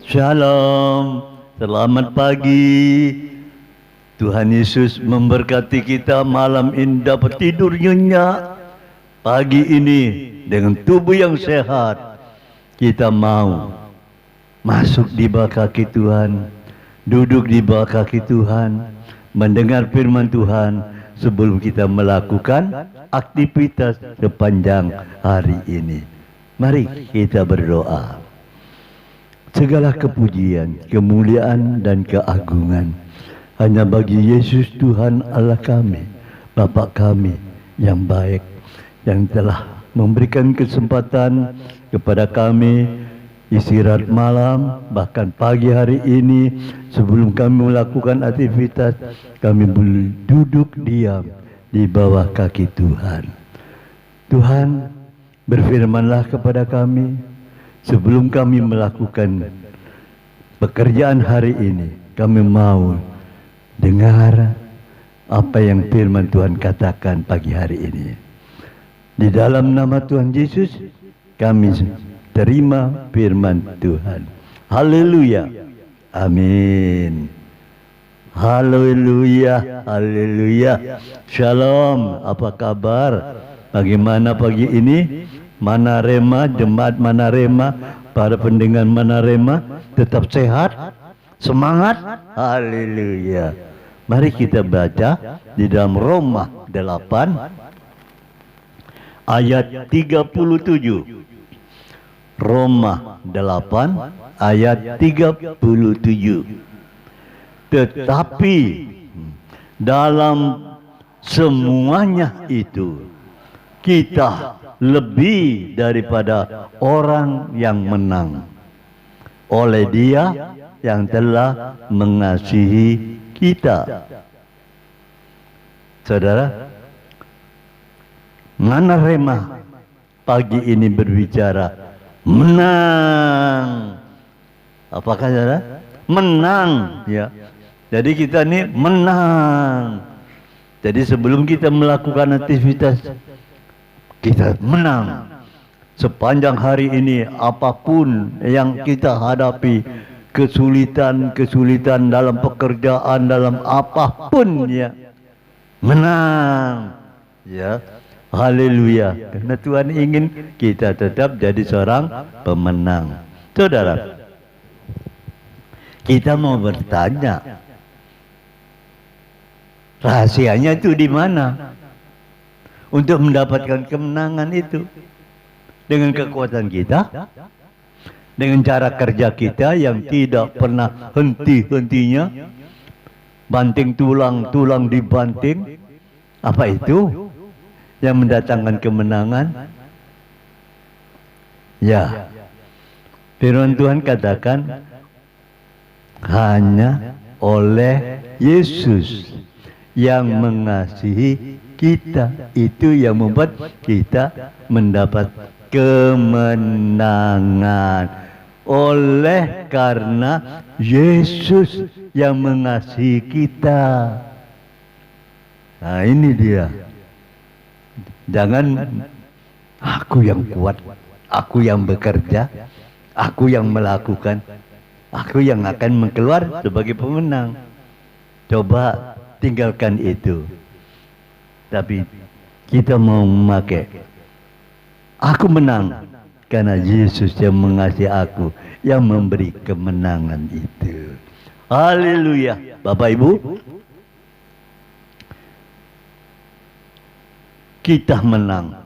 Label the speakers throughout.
Speaker 1: Shalom, selamat pagi. Tuhan Yesus memberkati kita malam ini dapat tidur nyenyak. Pagi ini dengan tubuh yang sehat, kita mau masuk di bawah kaki Tuhan, duduk di bawah kaki Tuhan, mendengar firman Tuhan sebelum kita melakukan aktivitas sepanjang hari ini. Mari kita berdoa. Segala kepujian, kemuliaan, dan keagungan hanya bagi Yesus Tuhan Allah kami, Bapa kami yang baik, yang telah memberikan kesempatan kepada kami istirahat malam, bahkan pagi hari ini sebelum kami melakukan aktivitas, kami boleh duduk diam di bawah kaki Tuhan. Tuhan, berfirmanlah kepada kami. Sebelum kami melakukan pekerjaan hari ini, kami mau dengar apa yang firman Tuhan katakan pagi hari ini. Di dalam nama Tuhan Yesus, kami terima firman Tuhan. Haleluya. Amin. Haleluya. Haleluya. Shalom. Apa kabar? Bagaimana pagi ini? Manarema, jemaat Manarema, para pendengar Manarema, tetap sehat, semangat, haleluya. Mari kita baca di dalam Roma 8 ayat 37. Roma 8 ayat 37. Tetapi dalam semuanya itu kita lebih daripada orang yang menang oleh Dia yang telah mengasihi kita. Saudara, Manarema pagi ini berbicara menang. Apakah saudara? Menang, ya. Jadi kita ini menang. Jadi sebelum kita melakukan aktivitas, kita menang. Sepanjang hari ini apapun yang kita hadapi, kesulitan dalam pekerjaan, dalam apapun, ya, menang, ya. Haleluya. Karena Tuhan ingin kita tetap jadi seorang pemenang. Saudara, kita mau bertanya, rahasianya itu di mana? Untuk mendapatkan kemenangan itu dengan kekuatan kita, dengan cara kerja kita yang tidak pernah henti-hentinya, banting tulang dibanting. Apa itu yang mendatangkan kemenangan? Ya, firman Tuhan katakan hanya oleh Yesus yang mengasihi kita, itu yang membuat kita mendapat kemenangan. Oleh karena Yesus yang mengasihi kita. Nah, ini dia. Jangan aku yang kuat, aku yang bekerja, aku yang melakukan, aku yang akan keluar sebagai pemenang. Coba tinggalkan itu. Tapi kita mau memakai aku menang karena Yesus yang mengasihi aku, yang memberi kemenangan itu. Haleluya. Bapak Ibu, kita menang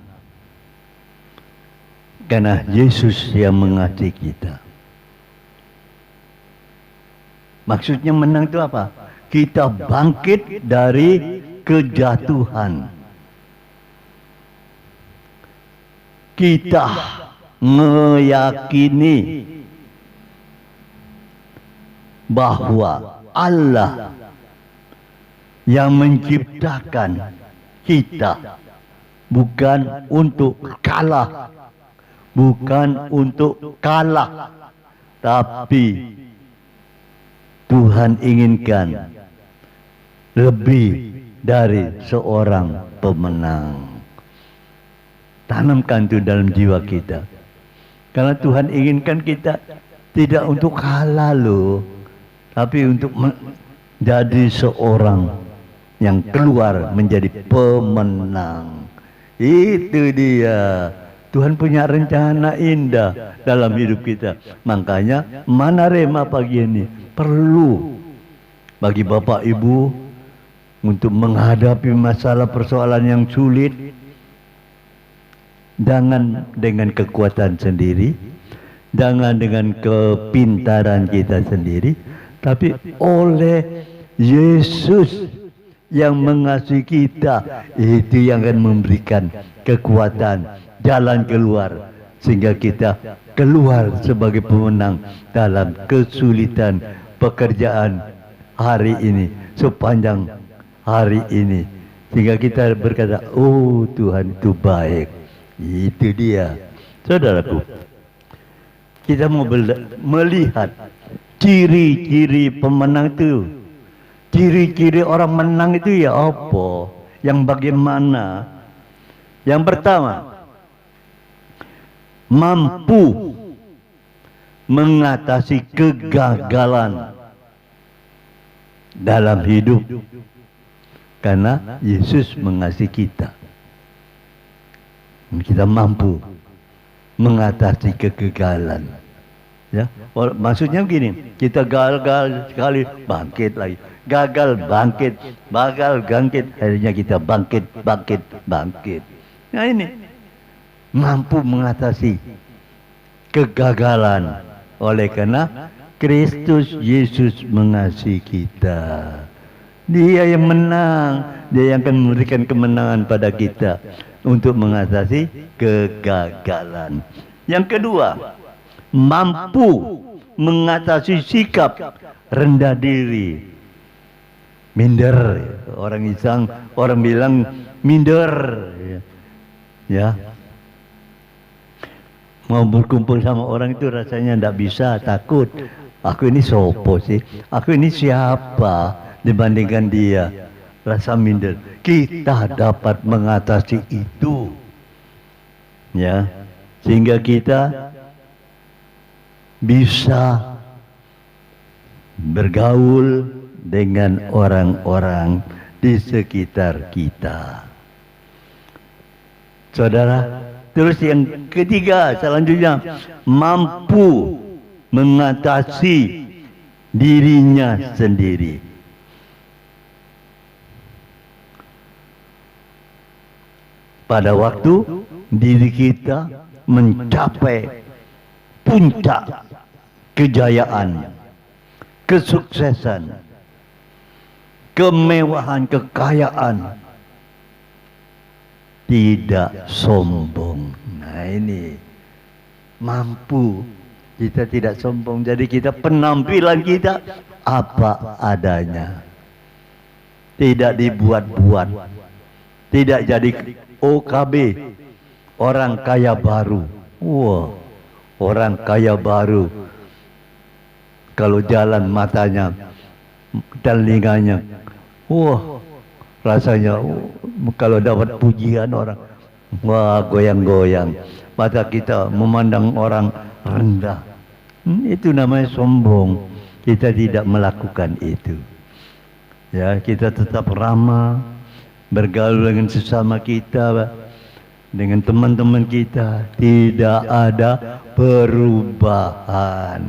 Speaker 1: karena Yesus yang mengasihi kita. Maksudnya menang itu apa? Kita bangkit dari kejatuhan. Kita meyakini bahwa Allah yang menciptakan kita bukan untuk kalah, tapi Tuhan inginkan lebih dari seorang pemenang. Tanamkan itu dalam jiwa kita. Karena Tuhan inginkan kita Tidak untuk kalah loh, tapi untuk jadi seorang yang keluar menjadi pemenang. Itu dia. Tuhan punya rencana indah dalam hidup kita. Makanya Manarema pagi ini perlu bagi Bapak Ibu untuk menghadapi masalah persoalan yang sulit. Jangan dengan kekuatan sendiri, jangan dengan kepintaran kita sendiri, tapi oleh Yesus yang mengasihi kita, itu yang akan memberikan kekuatan, jalan keluar, sehingga kita keluar sebagai pemenang dalam kesulitan pekerjaan hari ini, sepanjang hari ini, sehingga kita berkata, oh Tuhan itu baik. Itu dia, saudaraku. Kita mau melihat ciri-ciri pemenang itu. Ciri-ciri orang menang itu ya apa? Yang bagaimana? Yang pertama, mampu mengatasi kegagalan dalam hidup. Karena Yesus mengasihi kita. Kita mampu mengatasi kegagalan. Ya, maksudnya begini, kita gagal sekali, bangkit lagi, gagal, bangkit, akhirnya kita bangkit. Nah ini mampu mengatasi kegagalan oleh karena Kristus Yesus mengasihi kita. Dia yang menang, dia yang akan memberikan kemenangan pada kita untuk mengatasi kegagalan. Yang kedua, mampu mengatasi sikap rendah diri, minder. Orang bilang minder, ya. Mau berkumpul sama orang itu rasanya tidak bisa, takut. Aku ini sopo sih? Aku ini siapa dibandingkan dia? Rasa minder. Kita dapat mengatasi itu, ya, sehingga kita bisa bergaul dengan orang-orang di sekitar kita. Saudara, terus yang ketiga selanjutnya, mampu mengatasi dirinya sendiri. Pada waktu diri kita mencapai puncak kejayaan, kesuksesan, kemewahan, kekayaan, tidak sombong. Nah ini mampu, kita tidak sombong. Jadi kita penampilan kita apa adanya, tidak dibuat-buat, tidak jadi OKB, orang kaya baru. Wah, orang kaya baru. Kalau jalan matanya, telinganya, wah, rasanya kalau dapat pujian orang, wah goyang-goyang. Mata kita memandang orang rendah. Itu namanya sombong. Kita tidak melakukan itu. Ya, kita tetap ramah, bergaul dengan sesama kita, dengan teman-teman kita, tidak ada perubahan.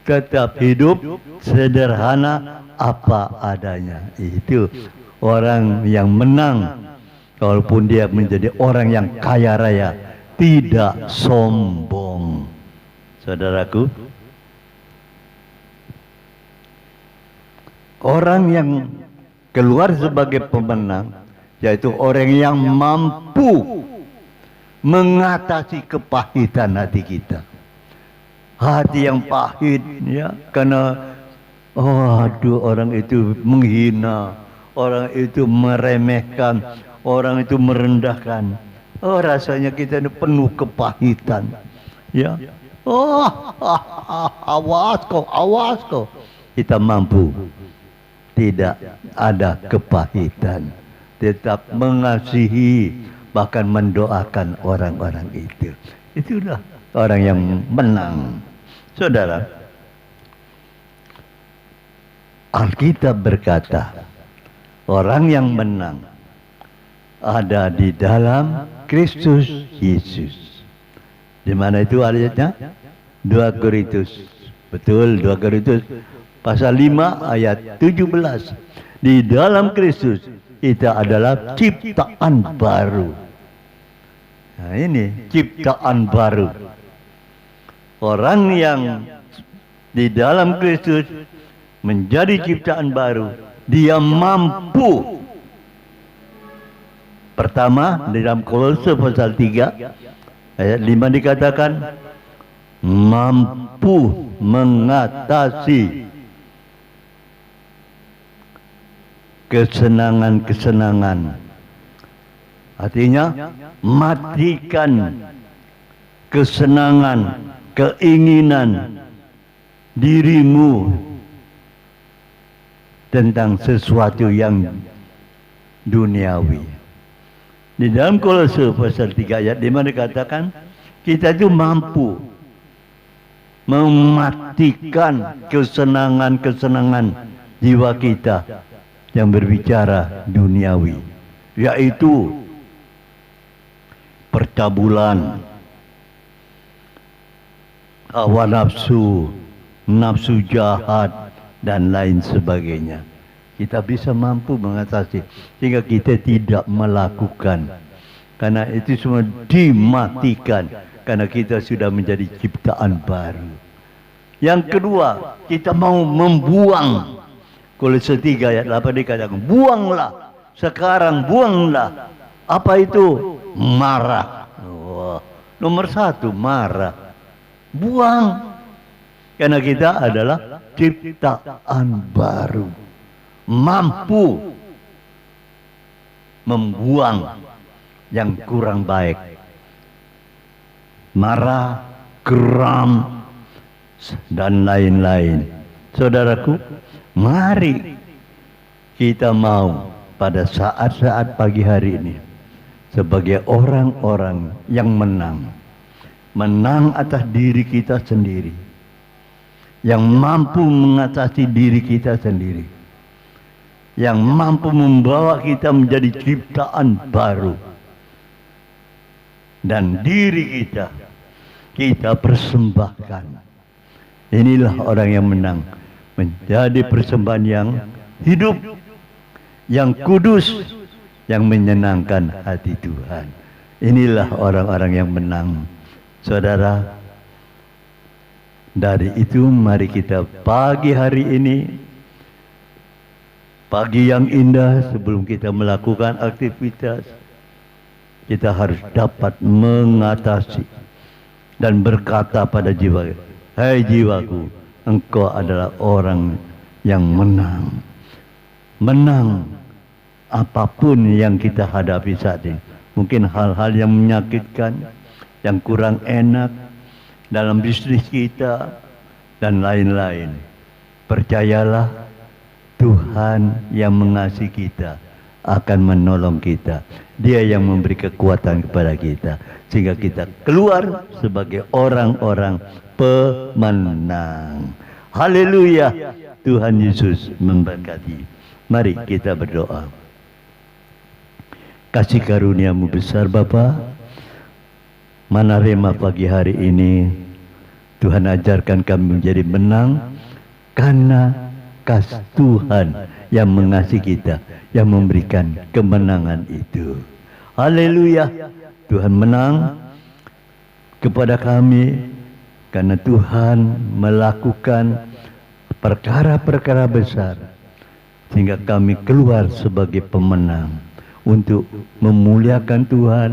Speaker 1: Tetap hidup sederhana apa adanya. Itu orang yang menang, walaupun dia menjadi orang yang kaya raya, tidak sombong. Saudaraku, orang yang keluar sebagai pemenang, yaitu orang yang mampu mengatasi kepahitan hati kita. Hati yang pahit, ya, karena aduh, orang itu menghina, orang itu meremehkan, orang itu merendahkan. Oh, rasanya kita ini penuh kepahitan, ya. Oh, awas kau. Kita mampu tidak ada kepahitan, tetap mengasihi, bahkan mendoakan orang-orang itu. Itulah orang yang menang. Saudara, Alkitab berkata, orang yang menang ada di dalam Kristus Yesus. Di mana itu ayatnya? 2 Korintus. Betul, 2 Korintus pasal 5 ayat 17. Di dalam Kristus kita adalah ciptaan baru. Nah, ini ciptaan baru. Orang yang di dalam Kristus menjadi ciptaan baru, dia mampu. Pertama, di dalam Kolose pasal 3 ayat 5 dikatakan mampu mengatasi kesenangan-kesenangan. Artinya matikan kesenangan, keinginan dirimu tentang sesuatu yang duniawi. Di dalam Kolose pasal 3 ayat 5 dikatakan kita itu mampu mematikan kesenangan-kesenangan jiwa kita yang berbicara duniawi, yaitu percabulan, hawa nafsu, nafsu jahat, dan lain sebagainya. Kita bisa mampu mengatasi sehingga kita tidak melakukan, karena itu semua dimatikan karena kita sudah menjadi ciptaan baru. Yang kedua, kita mau membuang. Kolose 3 ayat 8 dikatakan, buanglah sekarang, buanglah. Apa itu? Marah. Wah, nomor 1 marah. Buang. Karena kita adalah ciptaan baru, mampu membuang yang kurang baik. Marah, geram, dan lain-lain. Saudaraku, mari kita mau pada saat-saat pagi hari ini sebagai orang-orang yang menang. Menang atas diri kita sendiri, yang mampu mengatasi diri kita sendiri, yang mampu membawa kita menjadi ciptaan baru. Dan diri kita persembahkan. Inilah orang yang menang, menjadi persembahan yang hidup, yang kudus, yang menyenangkan hati Tuhan. Inilah orang-orang yang menang. Saudara, dari itu mari kita pagi hari ini, pagi yang indah sebelum kita melakukan aktivitas, kita harus dapat mengatasi dan berkata pada jiwa, hai jiwaku, engkau adalah orang yang menang. Menang apapun yang kita hadapi saat ini. Mungkin hal-hal yang menyakitkan, yang kurang enak dalam bisnis kita, dan lain-lain. Percayalah, Tuhan yang mengasihi kita akan menolong kita. Dia yang memberi kekuatan kepada kita, sehingga kita keluar sebagai orang-orang pemenang. Haleluya. Tuhan Yesus memberkati. Mari kita berdoa. Kasih karunia-Mu besar Bapa, mana rema pagi hari ini Tuhan ajarkan kami menjadi menang karena kasih Tuhan yang mengasihi kita, yang memberikan kemenangan itu. Haleluya. Tuhan menang kepada kami karena Tuhan melakukan perkara-perkara besar sehingga kami keluar sebagai pemenang untuk memuliakan Tuhan,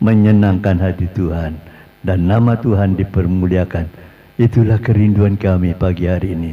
Speaker 1: menyenangkan hati Tuhan, dan nama Tuhan dipermuliakan. Itulah kerinduan kami pagi hari ini.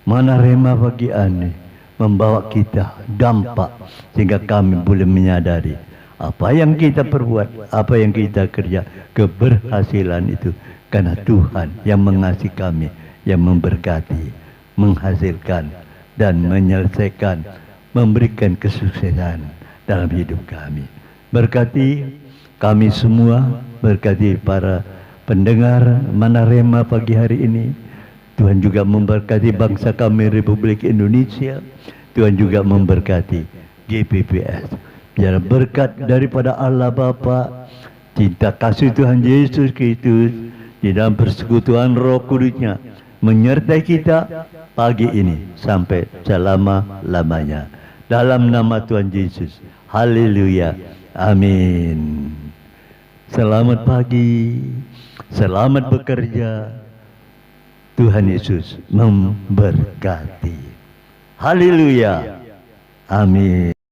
Speaker 1: Mana rema pagi ini membawa kita dampak sehingga kami boleh menyadari apa yang kita perbuat, apa yang kita kerja, keberhasilan itu karena Tuhan yang mengasihi kami, yang memberkati, menghasilkan, dan menyelesaikan, memberikan kesuksesan dalam hidup kami. Berkati kami semua, berkati para pendengar Manarema pagi hari ini. Tuhan juga memberkati bangsa kami Republik Indonesia. Tuhan juga memberkati GPPS. Biar berkat daripada Allah Bapa, cinta kasih Tuhan Yesus Kristus di dalam persekutuan Roh Kudusnya menyertai kita pagi ini sampai selama-lamanya. Dalam nama Tuhan Yesus. Haleluya. Amin. Selamat pagi. Selamat bekerja. Tuhan Yesus memberkati. Haleluya. Amin.